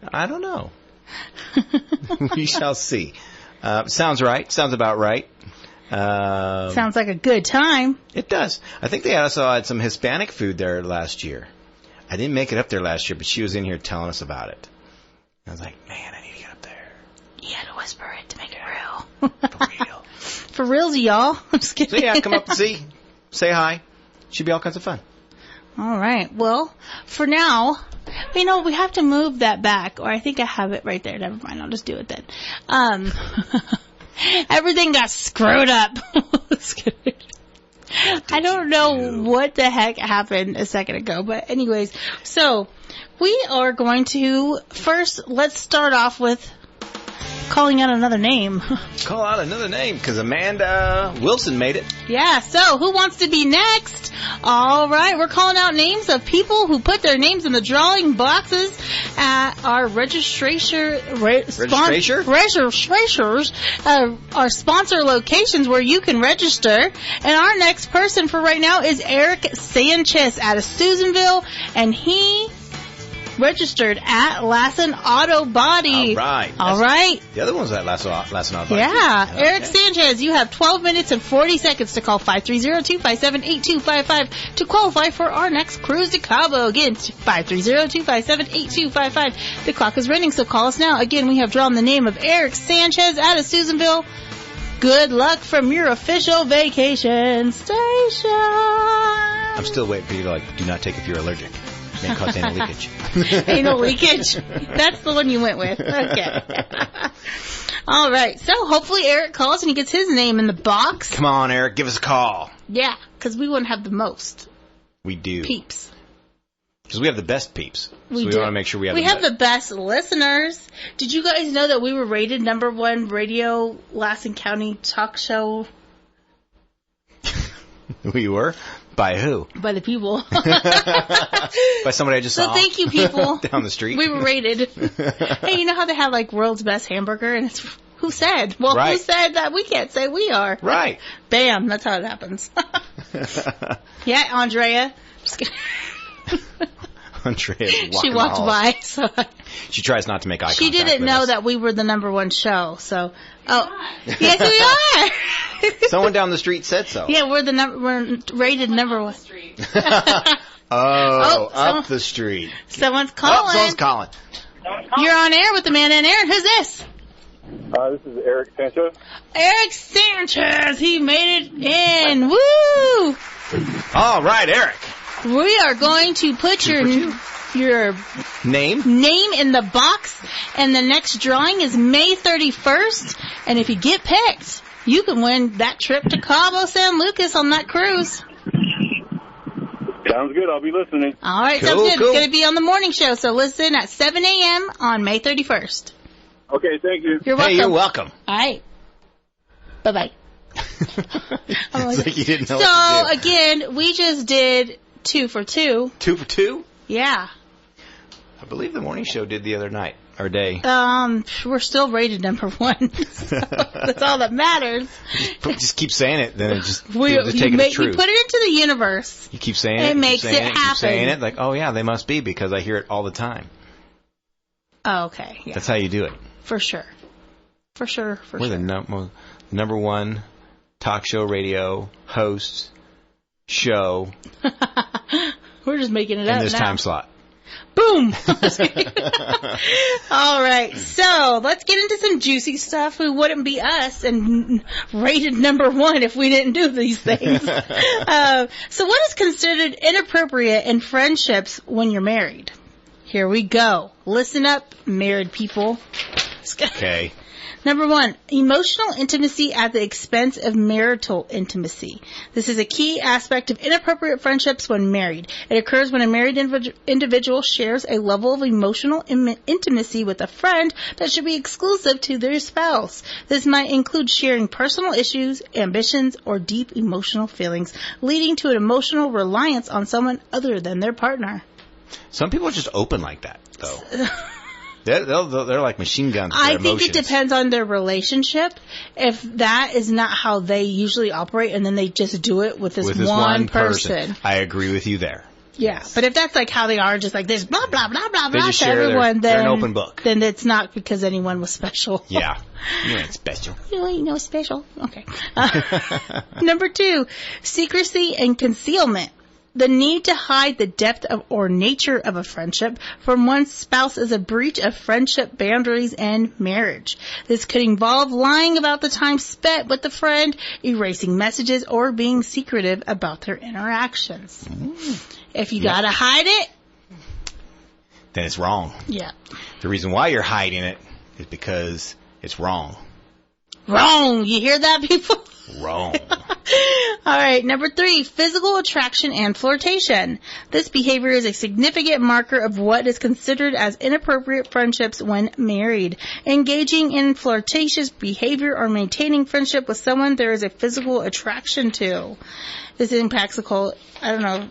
I don't know. We shall see. Sounds right. Sounds about right. Sounds like a good time. It does. I think they also had some Hispanic food there last year. I didn't make it up there last year, but she was in here telling us about it. I was like, man, I need to get up there. You had to whisper it to make it real. For real. For realsy, y'all. I'm just kidding. So yeah, come up and see. Say hi. Should be all kinds of fun. All right. Well, for now, we have to move that back, or I think I have it right there. Never mind. I'll just do it then. Everything got screwed up. I don't know what the heck happened a second ago, but anyways, so we are going to first, let's start off with calling out another name. Call out another name, because Amanda Wilson made it. Yeah, so who wants to be next? All right, we're calling out names of people who put their names in the drawing boxes at our our sponsor locations where you can register. And our next person for right now is Eric Sanchez out of Susanville, and he registered at Lassen Auto Body. All right. The other one's at Lassen Auto Body. Yeah. Okay. Eric Sanchez, you have 12 minutes and 40 seconds to call 530-257-8255 to qualify for our next cruise to Cabo. Again, 530-257-8255. The clock is running, so call us now. Again, we have drawn the name of Eric Sanchez out of Susanville. Good luck from your official vacation station. I'm still waiting for you to, do not take if you're allergic. May cause anal leakage. Anal leakage? That's the one you went with. Okay. All right. So hopefully Eric calls and he gets his name in the box. Come on, Eric. Give us a call. Yeah, because we wouldn't have the most. We do. Peeps. Because we have the best peeps. We want to make sure we have the best listeners. Did you guys know that we were rated #1 radio Lassen County talk show? We were? By who? By the people. By somebody I just saw. So thank you, people. Down the street. We were rated. Hey, you know how they have world's best hamburger? And it's who said? Well, right. Who said that? We can't say we are. Right. Bam. That's how it happens. Yeah, Andrea. Just kidding. Andrea. She walked by. So she tries not to make eye contact. She didn't know that we were the #1 show. So, yes, we are. Someone down the street said so. Yeah, we're rated #1. Up the street. Someone's calling. Someone's calling. You're on air with Amanda and Aaron. Who's this? This is Eric Sanchez. Eric Sanchez. He made it in. Woo! All right, Eric. We are going to put your name in the box, and the next drawing is May 31st. And if you get picked, you can win that trip to Cabo San Lucas on that cruise. Sounds good. I'll be listening. All right, sounds good. Cool. It's going to be on the morning show, so listen at 7 a.m. on May 31st. Okay, thank you. You're welcome. Hey, you're welcome. All right. Bye-bye. It's like you didn't know what to do. So, again, we just did 2 for 2. 2 for 2? Yeah. I believe the morning show did the other night, or day. We're still rated #1. So that's all that matters. Just keep saying it, then it just take it as truth. You put it into the universe. You keep saying it. It makes it happen. Keep saying it, oh yeah, they must be, because I hear it all the time. Oh, okay. Yeah. That's how you do it. For sure. We're the #1 talk show radio host show. We're just making it up in this now. Time slot. Boom! All right, so let's get into some juicy stuff. Who wouldn't be us and rated #1 if we didn't do these things? So what is considered inappropriate in friendships when you're married? Here we go. Listen up, married people. Okay. #1, emotional intimacy at the expense of marital intimacy. This is a key aspect of inappropriate friendships when married. It occurs when a married individual shares a level of emotional intimacy with a friend that should be exclusive to their spouse. This might include sharing personal issues, ambitions, or deep emotional feelings, leading to an emotional reliance on someone other than their partner. Some people are just open like that, though. They're like machine guns. I think it depends on their relationship. If that is not how they usually operate, and then they just do it with this one person. I agree with you there. Yeah, yes. But if that's how they are, just like this, blah blah blah blah blah to everyone, they're an open book. Then it's not because anyone was special. Yeah, you ain't special. You ain't no special. Okay. #2, secrecy and concealment. The need to hide the depth of or nature of a friendship from one's spouse is a breach of friendship boundaries and marriage. This could involve lying about the time spent with the friend, erasing messages, or being secretive about their interactions. If you gotta hide it, then it's wrong. Yeah. The reason why you're hiding it is because it's wrong. Wrong. You hear that, people? Wrong. All right, number 3, physical attraction and flirtation. This behavior is a significant marker of what is considered as inappropriate friendships when married. Engaging in flirtatious behavior or maintaining friendship with someone there is a physical attraction to. This impacts the whole, I don't know.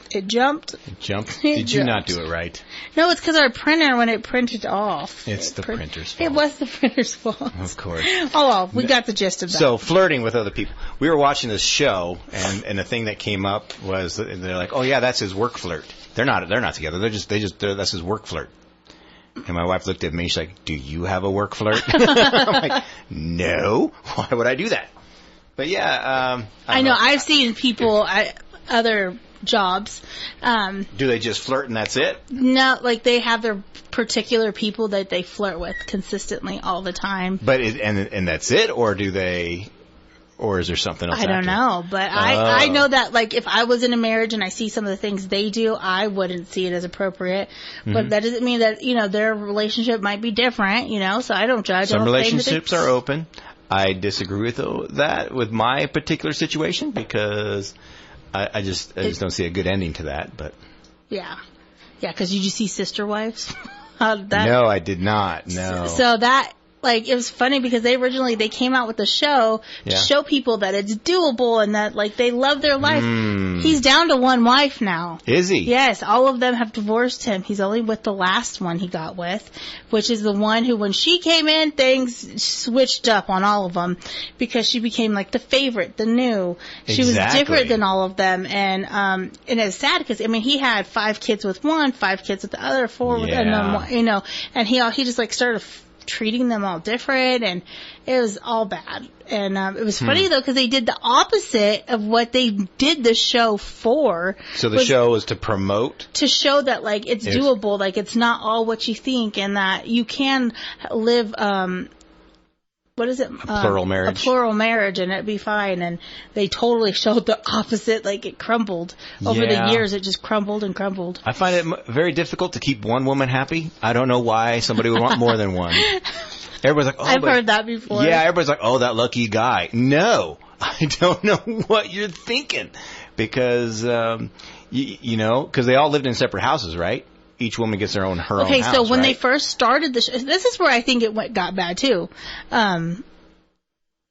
It jumped. It jumped? Did you not do it right? No, it's because our printer, when it printed off. It's the printer's fault. It was the printer's fault. Of course. Oh, well, we got the gist of that. So, flirting with other people. We were watching this show, and the thing that came up was, they're like, oh yeah, that's his work flirt. They're not together. That's his work flirt. And my wife looked at me, she's like, do you have a work flirt? I'm like, no. Why would I do that? But yeah, I know. I've seen people, other jobs. Do they just flirt and that's it? No, like they have their particular people that they flirt with consistently all the time. But and that's it, or do they, or is there something else? I don't know, but I know that like if I was in a marriage and I see some of the things they do, I wouldn't see it as appropriate. Mm-hmm. But that doesn't mean that their relationship might be different. So I don't judge. Some relationships are open. I disagree with that with my particular situation because I just don't see a good ending to that. But yeah, because did you see Sister Wives? No, I did not. No. So that. Like, it was funny because they came out with the show to show people that it's doable and that, like, they love their life. He's down to one wife now. Is he? Yes, all of them have divorced him. He's only with the last one he got with, which is the one who, when she came in, things switched up on all of them because she became, like, the favorite, the new. She was different than all of them. And it's sad because, he had 5 kids with one, 5 kids with the other, 4 with another, and he just, like, started treating them all different, and it was all bad. And it was funny though because they did the opposite of what they did the show for. So the show was to promote, to show that like it's doable, like it's not all what you think, and that you can live what is it? A plural marriage. A plural marriage, and it'd be fine. And they totally showed the opposite, like it crumbled. Over the years, it just crumbled and crumbled. I find it very difficult to keep one woman happy. I don't know why somebody would want more than one. Everybody's like, oh, I've heard that before. Yeah, everybody's like, oh, that lucky guy. No, I don't know what you're thinking. Because, because they all lived in separate houses, right? Each woman gets her own house. Okay, so when they first started the show, this is where I think it got bad too.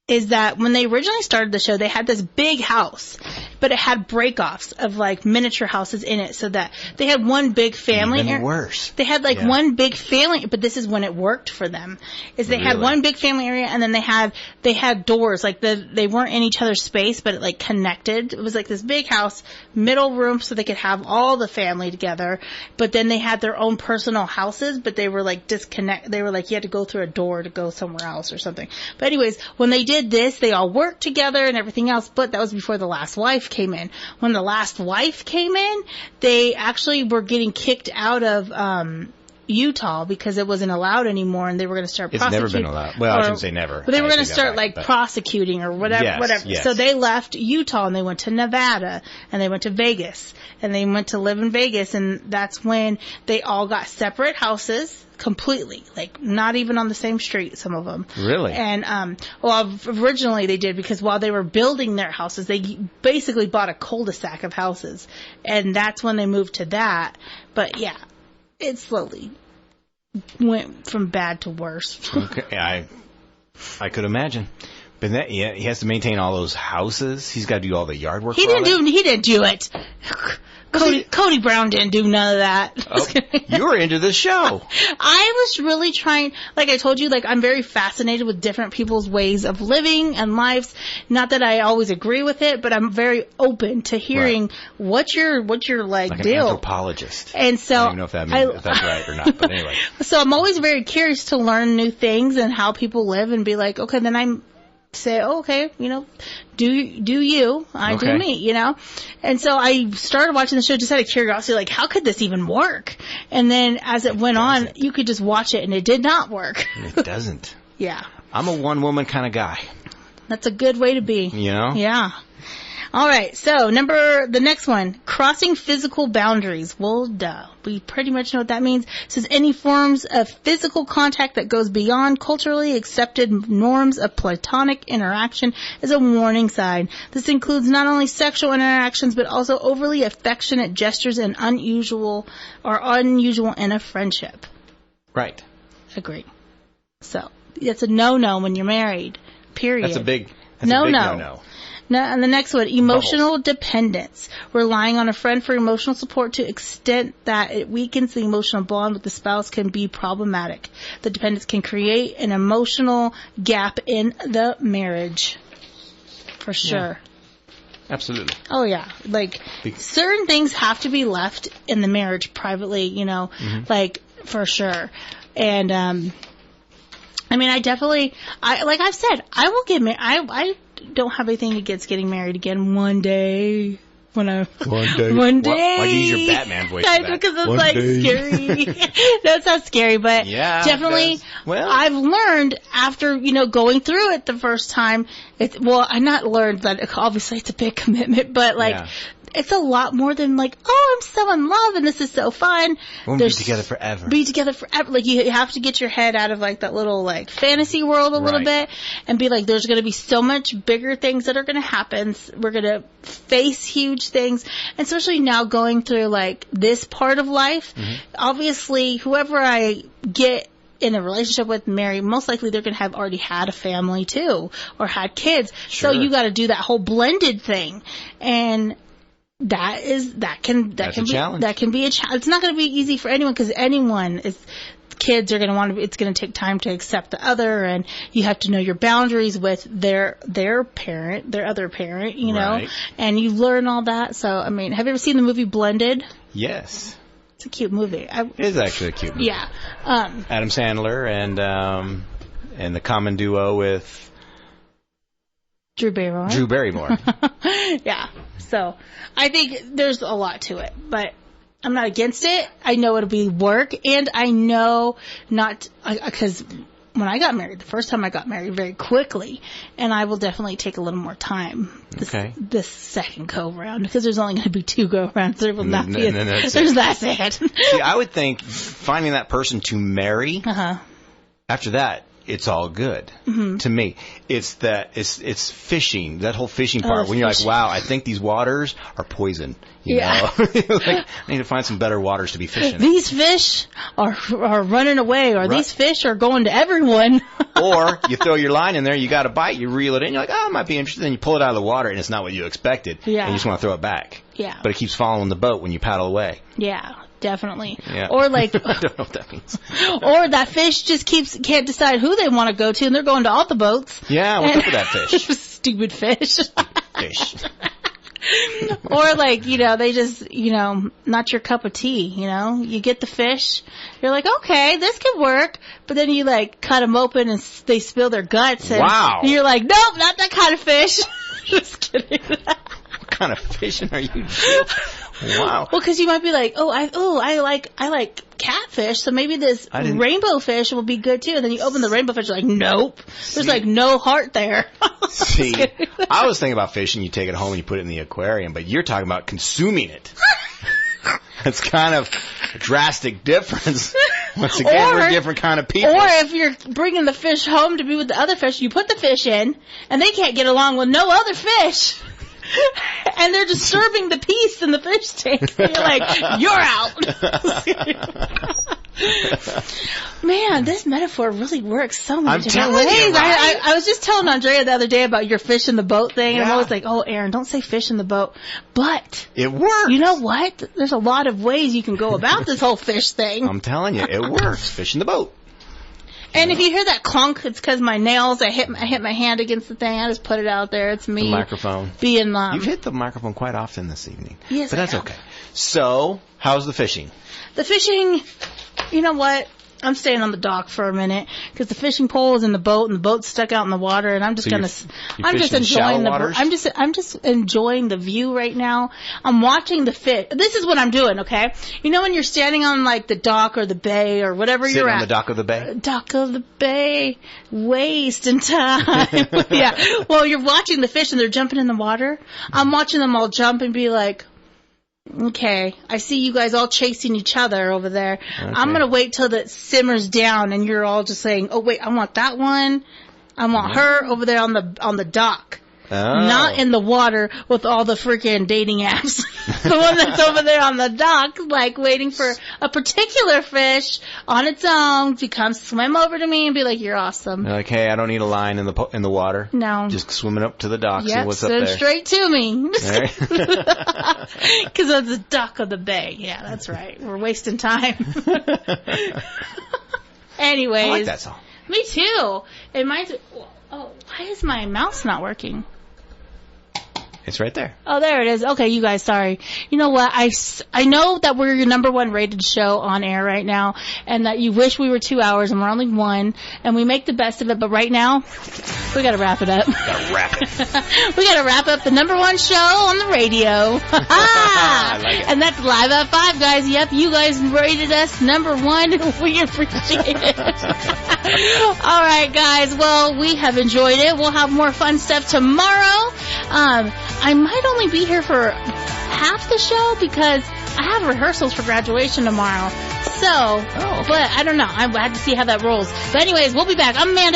Is that when they originally started the show, they had this big house, but it had break-offs of like miniature houses in it, so that they had one big family. Even worse. They had like one big family, but this is when it worked for them. Is they had one big family area, and then they had doors, like they weren't in each other's space, but it like connected. It was like this big house, middle room, so they could have all the family together. But then they had their own personal houses, but they were like disconnect. They were like you had to go through a door to go somewhere else or something. But anyways, when they did this, they all worked together and everything else, but that was before the last wife came in. When the last wife came in, they actually were getting kicked out of Utah because it wasn't allowed anymore, and they were going to start prosecuting. It's never been allowed. Well, I shouldn't say never. But they were going to start prosecuting or whatever. Yes. So they left Utah and they went to Nevada and they went to Vegas and they went to live in Vegas, and that's when they all got separate houses. Completely, like not even on the same street, some of them. Really? And originally they did, because while they were building their houses, they basically bought a cul-de-sac of houses, and that's when they moved to that. But yeah, it slowly went from bad to worse. Okay, I could imagine. But he has to maintain all those houses. He's got to do all the yard work. He didn't do it. Cody Brown didn't do none of that. Oh, you were into the show. I was really trying, like I told you, like I'm very fascinated with different people's ways of living and lives. Not that I always agree with it, but I'm very open to hearing what's your like deal. An anthropologist. And so I don't even know if that's right or not, but anyway. So I'm always very curious to learn new things and how people live and be like, okay, then I'm say, oh, okay, do you, I do me, And so I started watching the show just out of curiosity, like, how could this even work? And then as it went on, you could just watch it, and it did not work. It doesn't. Yeah. I'm a one-woman kind of guy. That's a good way to be. Yeah. All right, so the next one, crossing physical boundaries. Well, duh. We pretty much know what that means. It says any forms of physical contact that goes beyond culturally accepted norms of platonic interaction is a warning sign. This includes not only sexual interactions, but also overly affectionate gestures and unusual in a friendship. Right. Agree. So, it's a no-no when you're married, period. That's a big no-no. Now, and the next one, emotional dependence. Relying on a friend for emotional support to extent that it weakens the emotional bond with the spouse can be problematic. The dependence can create an emotional gap in the marriage. For sure. Yeah. Absolutely. Oh, yeah. Like, certain things have to be left in the marriage privately, like, for sure. And, I mean, like I've said, I will get married. I don't have anything against getting married again one day. One day. Why do you use your Batman voice? Because it's scary. No, it's not scary, but definitely. I've learned after going through it the first time. I not learned, but obviously it's a big commitment. But it's a lot more than like, oh, I'm so in love and this is so fun. We'll be together forever. Like, you have to get your head out of like that little like fantasy world a little bit and be like, there's going to be so much bigger things that are going to happen. We're going to face huge things. And especially now going through like this part of life, obviously whoever I get in a relationship with Mary, most likely they're going to have already had a family too or had kids. Sure. So you got to do that whole blended thing. And that can be a challenge. It's not going to be easy for anyone because kids are going to want to, it's going to take time to accept the other, and you have to know your boundaries with their other parent, know, and you learn all that. So, I mean, have you ever seen the movie Blended? Yes. It's a cute movie. It is actually a cute movie. Yeah. Adam Sandler and the common duo with Drew Barrymore. Yeah. So, I think there's a lot to it, but I'm not against it. I know it'll be work, and I know because when I got married, the first time I got married very quickly, and I will definitely take a little more time this second go-round, because there's only going to be 2 go-rounds. There will not be that's it. See, I would think finding that person to marry, after that, it's all good to me. It's fishing, that whole fishing part when you're like, wow, I think these waters are poison. You know? Like, I need to find some better waters to be fishing. These fish are running away, or these fish are going to everyone. Or you throw your line in there, you got a bite, you reel it in, you're like, oh, I might be interested, and you pull it out of the water, and it's not what you expected. Yeah. And you just want to throw it back. Yeah. But it keeps following the boat when you paddle away. Yeah. Definitely. Yeah. Or like, I don't know what that means. Or that fish just can't decide who they want to go to, and they're going to all the boats. Yeah, what's up with that fish? Stupid fish. Fish. Or like, they just, not your cup of tea, You get the fish, you're like, okay, this could work, but then you like cut them open and they spill their guts, and you're like, nope, not that kind of fish. Just kidding. What kind of fishing are you doing? Wow. Well, because you might be like, I like catfish, so maybe this rainbow fish will be good too. And then you open the rainbow fish, you're like, nope, there's like no heart there. See, I was thinking about fishing. You take it home and you put it in the aquarium, but you're talking about consuming it. It's kind of a drastic difference. Once again, we're a different kind of people. Or if you're bringing the fish home to be with the other fish, you put the fish in, and they can't get along with no other fish. And they're disturbing the peace in the fish tank. You're like, you're out. Man, this metaphor really works so many different ways. I was just telling Andrea the other day about your fish in the boat thing, and I'm always like, oh, Aaron, don't say fish in the boat. But it works. You know what? There's a lot of ways you can go about this whole fish thing. I'm telling you, it works. Fish in the boat. And if you hear that clunk, it's because my nails, I hit my hand against the thing. I just put it out there. It's me. The microphone. You've hit the microphone quite often this evening. Yes, but that's okay. So, how's the fishing? The fishing, you know what? I'm staying on the dock for a minute because the fishing pole is in the boat and the boat's stuck out in the water, and I'm just you're I'm just enjoying the view right now. I'm watching the fish. This is what I'm doing, okay? You know when you're standing on like the dock or the bay or whatever Sitting you're at. on the dock of the bay? Dock of the bay. Wasting time. Yeah. Well, you're watching the fish and they're jumping in the water. I'm watching them all jump and be like, okay, I see you guys all chasing each other over there. Okay. I'm going to wait till it simmers down and you're all just saying, oh, wait, I want that one. I want her over there on the dock. Oh. Not in the water with all the freaking dating apps. The one that's over there on the dock, like waiting for a particular fish on its own to come swim over to me and be like, you're awesome. They're like, hey, I don't need a line in the water. No. Just swimming up to the dock, see what's up swim there. Straight to me. Right. Because that's the dock of the bay. Yeah, that's right. We're wasting time. Anyways. I like that song. Me too. It might. Oh, why is my mouse not working? It's right there. Oh, there it is. Okay, you guys, sorry. You know what? I know that we're your number one rated show on air right now, and that you wish we were 2 hours, and we're only 1, and we make the best of it, but right now, we gotta wrap it up. Gotta wrap it. We gotta wrap up the number one show on the radio. I like it. And that's Live at 5, guys. Yep, you guys rated us number 1. We appreciate it. All right, guys. Well, we have enjoyed it. We'll have more fun stuff tomorrow. I might only be here for half the show because I have rehearsals for graduation tomorrow. So, but I don't know. I had to see how that rolls. But anyways, we'll be back. I'm Amanda.